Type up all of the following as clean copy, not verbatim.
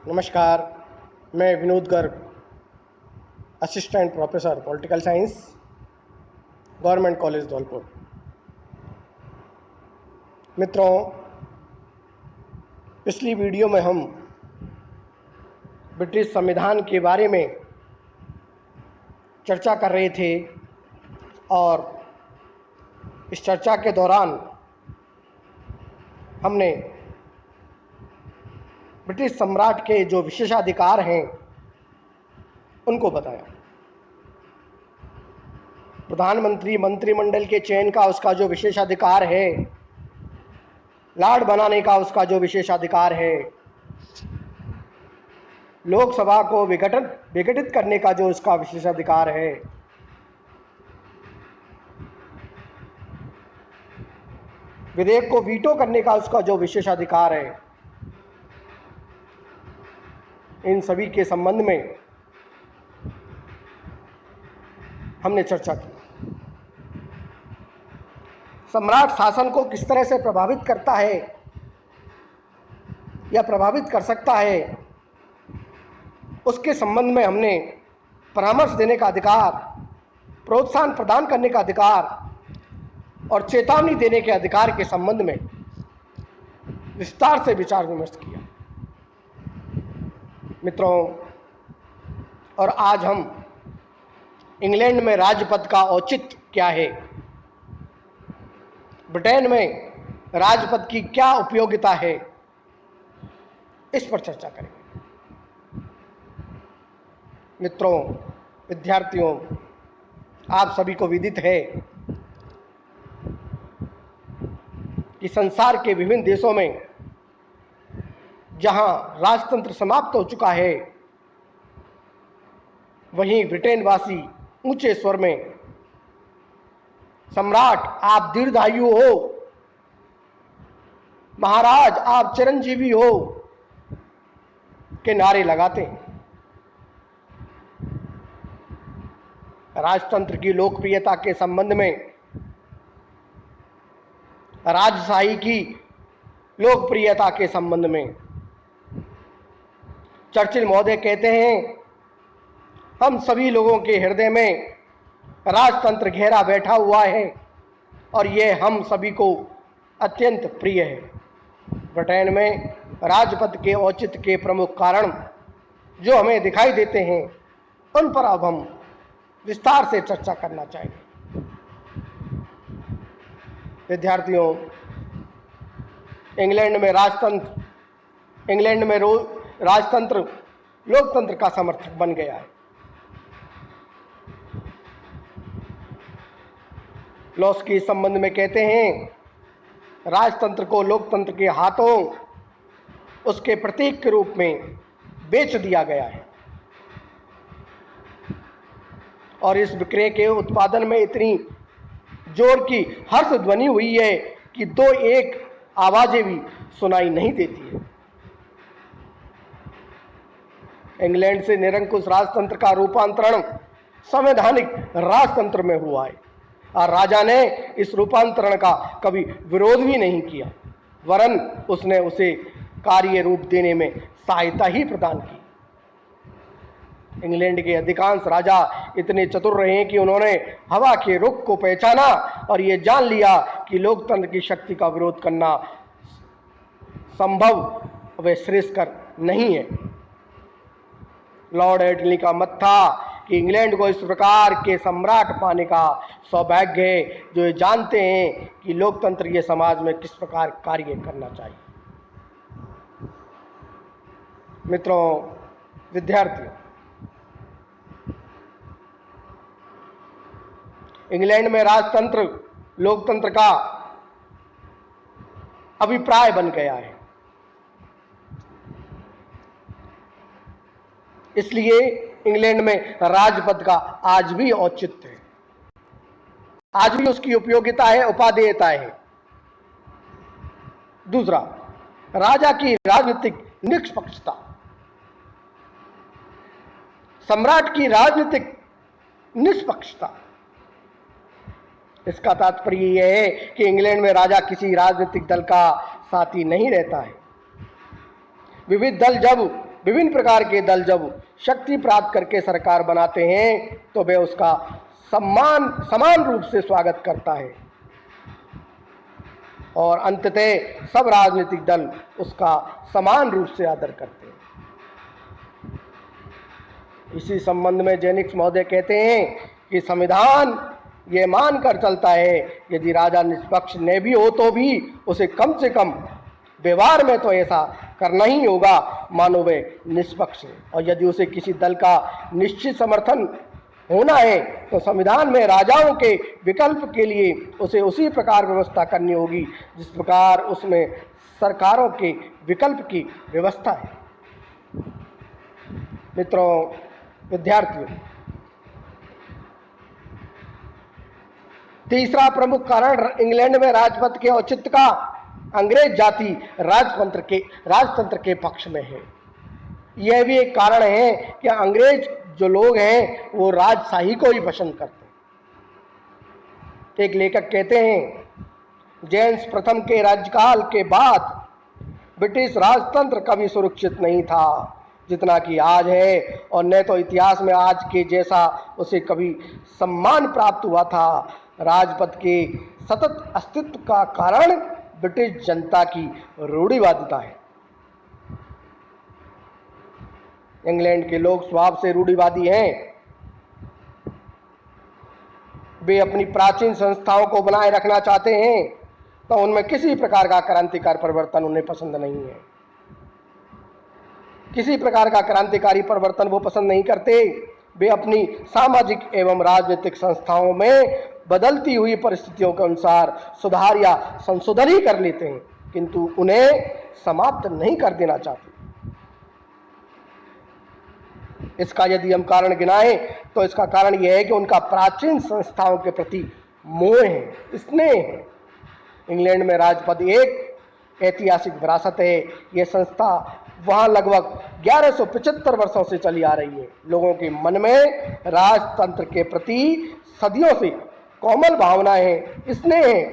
नमस्कार, मैं Vinod Garg, assistant professor political science, government college Dholpur. मित्रों, पिछली वीडियो में हम ब्रिटिश संविधान के बारे में चर्चा कर रहे थे और इस चर्चा के दौरान हमने ब्रिटिश सम्राट के जो विशेषाधिकार हैं उनको बताया। प्रधानमंत्री मंत्रिमंडल के चयन का उसका जो विशेषाधिकार है, लॉर्ड बनाने का उसका जो विशेषाधिकार है, लोकसभा को विघटित करने का जो उसका विशेषाधिकार है, विधेयक को वीटो करने का उसका जो विशेषाधिकार है, इन सभी के संबंध में हमने चर्चा की। सम्राट शासन को किस तरह से प्रभावित करता है या प्रभावित कर सकता है, उसके संबंध में हमने परामर्श देने का अधिकार, प्रोत्साहन प्रदान करने का अधिकार और चेतावनी देने के अधिकार के संबंध में विस्तार से विचार विमर्श किया। मित्रों, और आज हम इंग्लैंड में राजपद का औचित्य क्या है, ब्रिटेन में राजपद की क्या उपयोगिता है, इस पर चर्चा करेंगे। मित्रों, विद्यार्थियों, आप सभी को विदित है कि संसार के विभिन्न देशों में जहां राजतंत्र समाप्त हो चुका है, वहीं ब्रिटेनवासी ऊंचे स्वर में सम्राट आप दीर्घायु हो, महाराज आप चिरंजीवी हो के नारे लगाते हैं। राजतंत्र की लोकप्रियता के संबंध में, राजशाही की लोकप्रियता के संबंध में चर्चिल महोदय कहते हैं, हम सभी लोगों के हृदय में राजतंत्र घेरा बैठा हुआ है और यह हम सभी को अत्यंत प्रिय है। ब्रिटेन में राजपद के औचित्य के प्रमुख कारण जो हमें दिखाई देते हैं, उन पर अब हम विस्तार से चर्चा करना चाहेंगे। विद्यार्थियों, इंग्लैंड में राजतंत्र लोकतंत्र का समर्थक बन गया है। लॉस के संबंध में कहते हैं, राजतंत्र को लोकतंत्र के हाथों उसके प्रतीक के रूप में बेच दिया गया है और इस विक्रय के उत्पादन में इतनी जोर की हर्ष ध्वनि हुई है कि दो एक आवाजें भी सुनाई नहीं देती है। इंग्लैंड से निरंकुश राजतंत्र का रूपांतरण संवैधानिक राजतंत्र में हुआ है और राजा ने इस रूपांतरण का कभी विरोध भी नहीं किया, वरन उसने उसे कार्य रूप देने में सहायता ही प्रदान की। इंग्लैंड के अधिकांश राजा इतने चतुर रहे कि उन्होंने हवा के रुख को पहचाना और ये जान लिया कि लोकतंत्र की शक्ति का विरोध करना संभव व श्रेयस्कर नहीं है। लॉर्ड एटली का मत था कि इंग्लैंड को इस प्रकार के सम्राट पाने का सौभाग्य है जो ये जानते हैं कि लोकतंत्र के समाज में किस प्रकार कार्य करना चाहिए। मित्रों, विद्यार्थियों, इंग्लैंड में राजतंत्र लोकतंत्र का अभिप्राय बन गया है। इसलिए इंग्लैंड में राजपद का आज भी औचित्य है, आज भी उसकी उपयोगिता है, उपादेयता है। दूसरा, राजा की राजनीतिक निष्पक्षता। सम्राट की राजनीतिक निष्पक्षता, इसका तात्पर्य यह है कि इंग्लैंड में राजा किसी राजनीतिक दल का साथी नहीं रहता है। विविध दल जब विभिन्न प्रकार के दल जब शक्ति प्राप्त करके सरकार बनाते हैं तो वे उसका समान रूप से स्वागत करता है और अंततः सब राजनीतिक दल उसका समान रूप से आदर करते हैं। इसी संबंध में जेनिक्स महोदय कहते हैं कि संविधान ये मानकर चलता है यदि राजा निष्पक्ष न भी हो तो भी उसे कम से कम व्यवहार में तो ऐसा करना ही होगा मानो वे निष्पक्ष है, और यदि उसे किसी दल का निश्चित समर्थन होना है तो संविधान में राजाओं के विकल्प के लिए उसे उसी प्रकार व्यवस्था करनी होगी जिस प्रकार उसमें सरकारों के विकल्प की व्यवस्था है। मित्रों, विद्यार्थियों, तीसरा प्रमुख कारण इंग्लैंड में राजपद के औचित्य का अंग्रेज जाति राजतंत्र के पक्ष में है। यह भी एक कारण है कि अंग्रेज जो लोग हैं वो राजशाही को ही पसंद करते हैं। एक लेखक कहते हैं, जेम्स प्रथम के राज्यकाल के बाद ब्रिटिश राजतंत्र कभी सुरक्षित नहीं था जितना कि आज है, और न तो इतिहास में आज के जैसा उसे कभी सम्मान प्राप्त हुआ था। राजपद के सतत अस्तित्व का कारण ब्रिटिश जनता की रूढ़िवादिता है। इंग्लैंड के लोग स्वभाव से रूढ़िवादी हैं। वे अपनी प्राचीन संस्थाओं को बनाए रखना चाहते हैं, तो उनमें किसी प्रकार का क्रांतिकारी परिवर्तन उन्हें पसंद नहीं है। किसी प्रकार का क्रांतिकारी परिवर्तन वो पसंद नहीं करते। वे अपनी सामाजिक एवं राजनीतिक संस्थाओं में बदलती हुई परिस्थितियों के अनुसार सुधार या संशोधन ही कर लेते हैं, किंतु उन्हें समाप्त नहीं कर देना चाहते। इसका यदि हम कारण गिनाएं तो इसका कारण यह है कि उनका प्राचीन संस्थाओं के प्रति मोह है, स्नेह है। इंग्लैंड में राजपद एक ऐतिहासिक विरासत है। यह संस्था वहां लगभग 1175 वर्षों से चली आ रही है। लोगों के मन में राजतंत्र के प्रति सदियों से कोमल भावनाएं हैं, स्नेह है,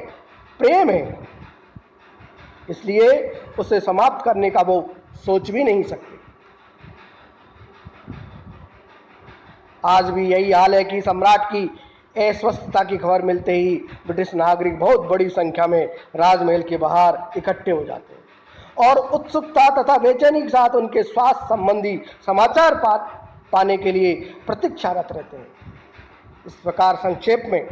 प्रेम है, इसलिए उसे समाप्त करने का वो सोच भी नहीं सकते। आज भी यही हाल है कि सम्राट की अस्वस्थता की खबर मिलते ही ब्रिटिश नागरिक बहुत बड़ी संख्या में राजमहल के बाहर इकट्ठे हो जाते हैं और उत्सुकता तथा बेचैनी के साथ उनके स्वास्थ्य संबंधी समाचार पाने के लिए प्रतीक्षारत रहते हैं। इस प्रकार संक्षेप में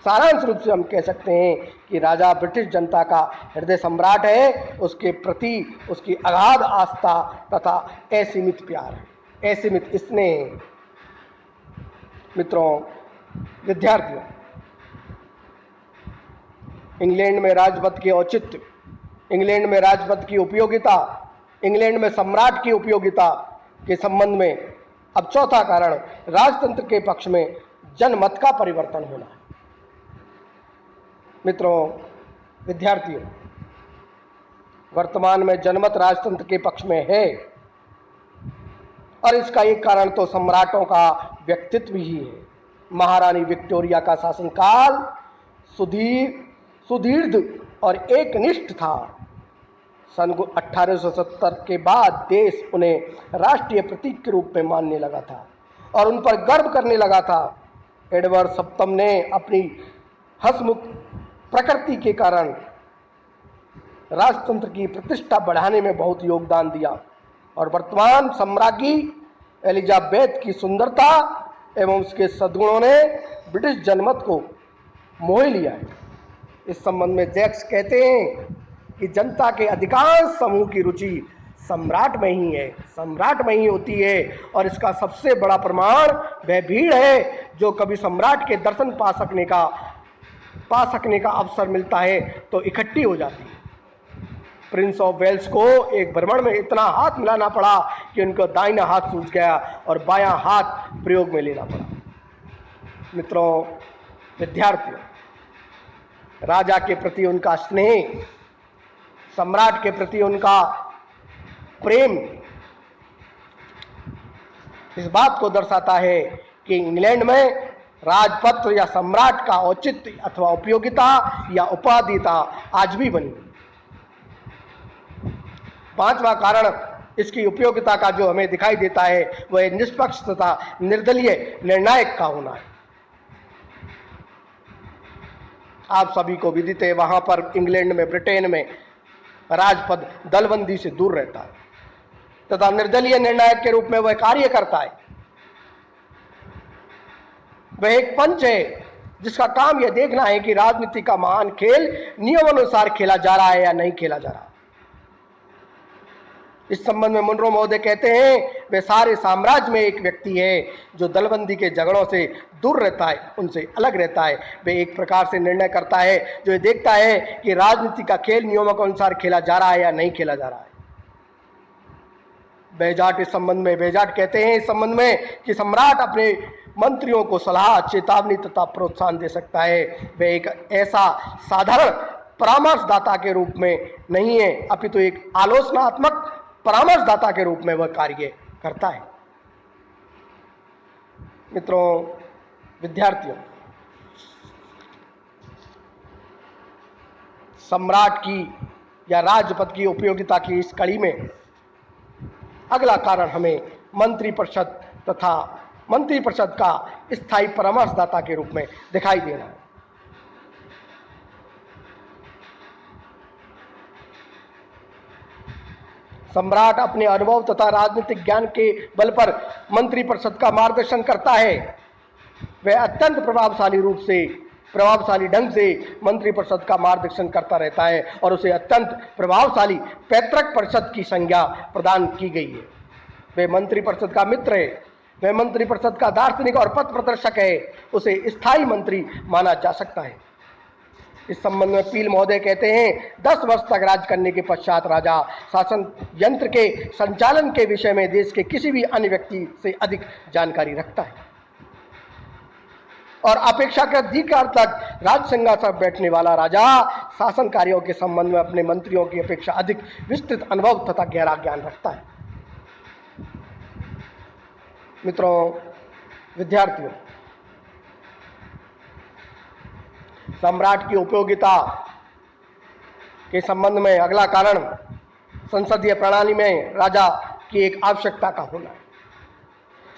सारांश रूप से हम कह सकते हैं कि राजा ब्रिटिश जनता का हृदय सम्राट है, उसके प्रति उसकी अगाध आस्था तथा असीमित प्यार है, असीमित स्नेह है। मित्रों, विद्यार्थियों, इंग्लैंड में राजपद के औचित्य, इंग्लैंड में राजपद की उपयोगिता, इंग्लैंड में सम्राट की उपयोगिता के संबंध में अब चौथा कारण राजतंत्र के पक्ष में जनमत का परिवर्तन होना है। मित्रों, विद्यार्थियों, वर्तमान में जनमत राजतंत्र के पक्ष में है और इसका एक कारण तो सम्राटों का व्यक्तित्व ही है। महारानी विक्टोरिया का शासनकाल सुदीर्घ और एकनिष्ठ था। सन 1870 के बाद देश उन्हें राष्ट्रीय प्रतीक के रूप में मानने लगा था और उन पर गर्व करने लगा था। एडवर्ड सप्तम ने अपनी हंसमुख प्रकृति के कारण राजतंत्र की प्रतिष्ठा बढ़ाने में बहुत योगदान दिया और वर्तमान सम्राज्ञी एलिजाबेथ की सुंदरता एवं उसके सद्गुणों ने ब्रिटिश जनमत को मोह लिया है। इस संबंध में जैक्स कहते हैं कि जनता के अधिकांश समूह की रुचि सम्राट में ही है, सम्राट में ही होती है और इसका सबसे बड़ा प्रमाण वह भीड़ है जो कभी सम्राट के दर्शन पा सकने का अवसर मिलता है तो इकट्ठी हो जाती है। प्रिंस ऑफ वेल्स को एक भ्रमण में इतना हाथ मिलाना पड़ा कि उनका दाहिना हाथ सूज गया और बायां हाथ प्रयोग में लेना पड़ा। मित्रों, विद्यार्थियों, राजा के प्रति उनका स्नेह, सम्राट के प्रति उनका प्रेम इस बात को दर्शाता है कि इंग्लैंड में राजपत्र या सम्राट का औचित्य अथवा उपयोगिता या उपाधिता आज भी बनी। पांचवा कारण इसकी उपयोगिता का जो हमें दिखाई देता है वह निष्पक्ष तथा निर्दलीय निर्णायक का होना है। आप सभी को विदित है, वहां पर इंग्लैंड में, ब्रिटेन में राजपद दलबंदी से दूर रहता है तथा निर्दलीय निर्णायक के रूप में वह कार्य करता है। वह एक पंच है जिसका काम यह देखना है कि राजनीति का महान खेल नियमानुसार खेला जा रहा है या नहीं खेला जा रहा। इस संबंध में मुनरो महोदय कहते हैं, वे सारे साम्राज्य में एक व्यक्ति है जो दलबंदी के झगड़ों से दूर रहता है, उनसे अलग रहता है। वे एक प्रकार से निर्णय करता है जो ये देखता है कि राजनीति का खेल नियमों के अनुसार खेला जा रहा है या नहीं खेला जा रहा है। बेजाट इस संबंध में, बेजाट कहते हैं इस संबंध में कि सम्राट अपने मंत्रियों को सलाह, चेतावनी तथा प्रोत्साहन दे सकता है। वह एक ऐसा साधारण परामर्शदाता के रूप में नहीं है, अपितु एक आलोचनात्मक परामर्शदाता के रूप में वह कार्य करता है। मित्रों, विद्यार्थियों, सम्राट की या राजपद की उपयोगिता की इस कड़ी में अगला कारण हमें मंत्रिपरिषद तथा मंत्रिपरिषद का स्थायी परामर्शदाता के रूप में दिखाई देना है। सम्राट अपने अनुभव तथा राजनीतिक ज्ञान के बल पर मंत्रिपरिषद का मार्गदर्शन करता है। वह अत्यंत प्रभावशाली ढंग से मंत्रिपरिषद का मार्गदर्शन करता रहता है और उसे अत्यंत प्रभावशाली पैतृक परिषद की संज्ञा प्रदान की गई है। वह मंत्रिपरिषद का मित्र है, वह मंत्रिपरिषद का दार्शनिक और पथ प्रदर्शक है, उसे स्थायी मंत्री माना जा सकता है। इस संबंध में पील महोदय कहते हैं, 10 वर्ष तक राज करने के पश्चात राजा शासन यंत्र के संचालन के विषय में देश के किसी भी अन्य व्यक्ति से अधिक जानकारी रखता है और अपेक्षाकृत दीर्घकाल तक राज सिंहासन पर बैठने वाला राजा शासन कार्यों के संबंध में अपने मंत्रियों की अपेक्षा अधिक विस्तृत अनुभव तथा गहरा ज्ञान रखता है। मित्रों, विद्यार्थियों, सम्राट की उपयोगिता के संबंध में अगला कारण संसदीय प्रणाली में राजा की एक आवश्यकता का होना है।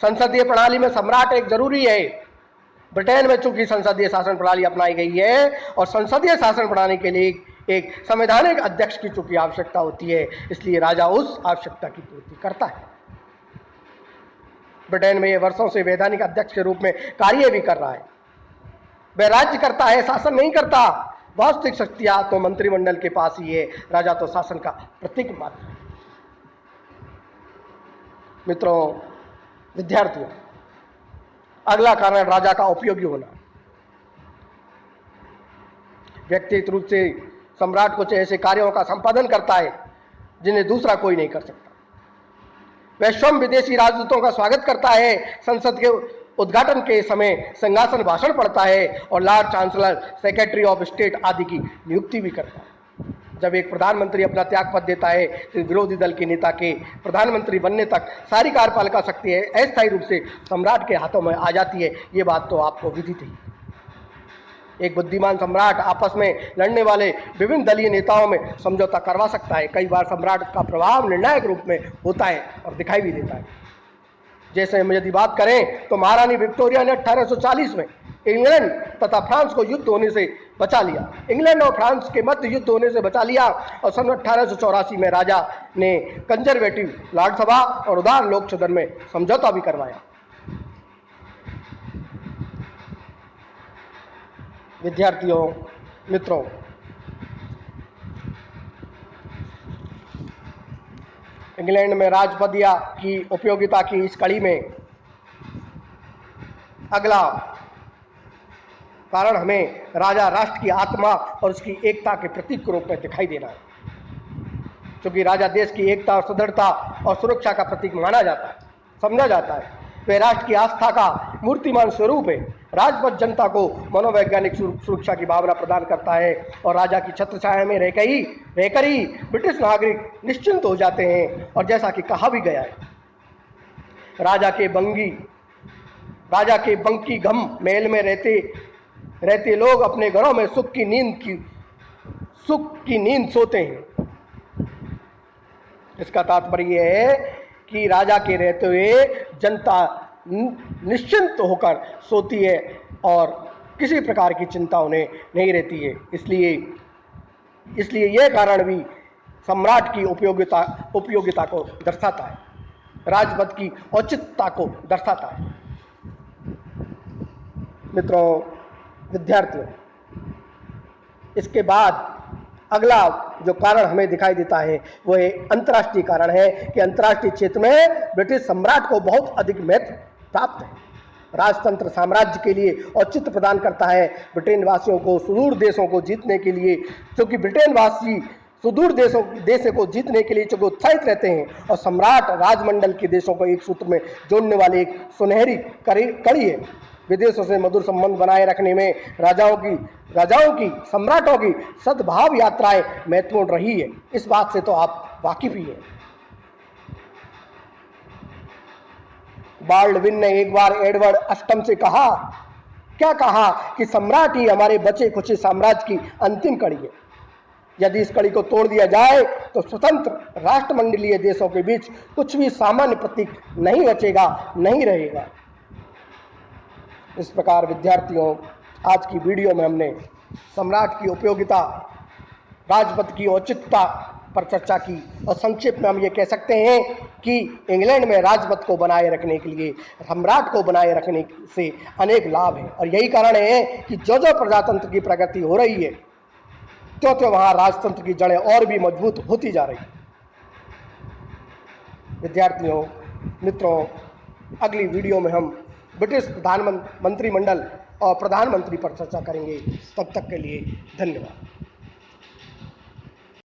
संसदीय प्रणाली में सम्राट एक जरूरी है। ब्रिटेन में चूंकि संसदीय शासन प्रणाली अपनाई गई है और संसदीय शासन प्रणाली के लिए एक संवैधानिक अध्यक्ष की चूंकि आवश्यकता होती है, इसलिए राजा उस आवश्यकता की पूर्ति करता है। ब्रिटेन में यह वर्षों से वैधानिक अध्यक्ष के रूप में कार्य भी कर रहा है। वह राज्य करता है, शासन नहीं करता। वास्तविक शक्तियां तो मंत्रिमंडल के पास ही है, राजा तो शासन का प्रतीक मात्र है। मित्रों, विद्यार्थियों, अगला कारण राजा का उपयोगी होना। व्यक्तिगत रूप से सम्राट कुछ ऐसे कार्यों का संपादन करता है जिन्हें दूसरा कोई नहीं कर सकता। वह स्वयं विदेशी राजदूतों का स्वागत करता है, संसद के उद्घाटन के समय सिंहासन भाषण पढ़ता है और Lord chancellor, secretary of state आदि की नियुक्ति भी करता है। जब एक प्रधानमंत्री अपना त्यागपत्र देता है तो विरोधी दल के नेता के प्रधानमंत्री बनने तक सारी कार्यपालिका शक्ति अस्थायी रूप से सम्राट के हाथों में आ जाती है। ये बात तो आपको विदित ही। एक बुद्धिमान सम्राट आपस में लड़ने वाले विभिन्न दलीय नेताओं में समझौता करवा सकता है। कई बार सम्राट का प्रभाव निर्णायक रूप में होता है और दिखाई भी देता है। जैसे हम यदि बात करें तो महारानी विक्टोरिया ने 1840 में इंग्लैंड तथा फ्रांस को युद्ध होने से बचा लिया। इंग्लैंड और फ्रांस के मध्य युद्ध होने से बचा लिया और सन 1884 में राजा ने कंजर्वेटिव लॉर्ड सभा और उदार लोक सदन में समझौता भी करवाया। विद्यार्थियों, मित्रों, इंग्लैंड में राजपदिया की उपयोगिता की इस कड़ी में अगला कारण हमें राजा राष्ट्र की आत्मा और उसकी एकता के प्रतीक के रूप में दिखाई देना है। क्योंकि राजा देश की एकता और सुदृढ़ता और सुरक्षा का प्रतीक माना जाता है, समझा जाता है। वे राष्ट्र की आस्था का मूर्तिमान स्वरूप है। राजपद जनता को मनोवैज्ञानिक सुरक्षा की भावना प्रदान करता है और राजा की छत्र छाया में रहकर ही ब्रिटिश नागरिक निश्चिंत हो जाते हैं। और जैसा कि कहा भी गया है, राजा के बंकी घम महल में रहते लोग अपने घरों में सुख की नींद सोते हैं। इसका तात्पर्य यह है कि राजा के रहते हुए जनता निश्चिंत होकर सोती है और किसी प्रकार की चिंता उन्हें नहीं रहती है। इसलिए यह कारण भी सम्राट की उपयोगिता को दर्शाता है, राजपद की औचित्यता को दर्शाता है। मित्रों, विद्यार्थियों, इसके बाद अगला जो कारण हमें दिखाई देता है वो एक अंतर्राष्ट्रीय कारण है कि अंतर्राष्ट्रीय क्षेत्र में ब्रिटिश सम्राट को बहुत अधिक महत्व प्राप्त है। राजतंत्र साम्राज्य के लिए औचित्य प्रदान करता है। ब्रिटेन वासियों को सुदूर देशों को जीतने के लिए, क्योंकि ब्रिटेन वासी सुदूर देशों को जीतने के लिए चूंकि उत्साहित रहते हैं, और सम्राट राजमंडल के देशों को एक सूत्र में जोड़ने वाले एक सुनहरी कड़ी है। विदेशों से मधुर संबंध बनाए रखने में राजाओं की सम्राटों की सद्भाव यात्राएं महत्वपूर्ण रही है। इस बात से तो आप वाकिफ ही हैं। बाल्डविन ने एक बार एडवर्ड अष्टम से कहा कि सम्राट ही हमारे बचे खुचे साम्राज्य की अंतिम कड़ी है। यदि इस कड़ी को तोड़ दिया जाए तो स्वतंत्र राष्ट्रमंडलीय देशों के बीच कुछ भी सामान्य प्रतीक नहीं बचेगा, नहीं रहेगा। इस प्रकार विद्यार्थियों, आज की वीडियो में हमने सम्राट की उपयोगिता, राजपद की औचित्यता पर चर्चा की, और संक्षेप में हम ये कह सकते हैं कि इंग्लैंड में राजपद को बनाए रखने के लिए, सम्राट को बनाए रखने से अनेक लाभ हैं, और यही कारण है कि जो प्रजातंत्र की प्रगति हो रही है त्यों वहाँ राजतंत्र की जड़ें और भी मजबूत होती जा रही। विद्यार्थियों, मित्रों, अगली वीडियो में हम ब्रिटिश मंत्रिमंडल और प्रधानमंत्री पर चर्चा करेंगे। तब तक के लिए धन्यवाद।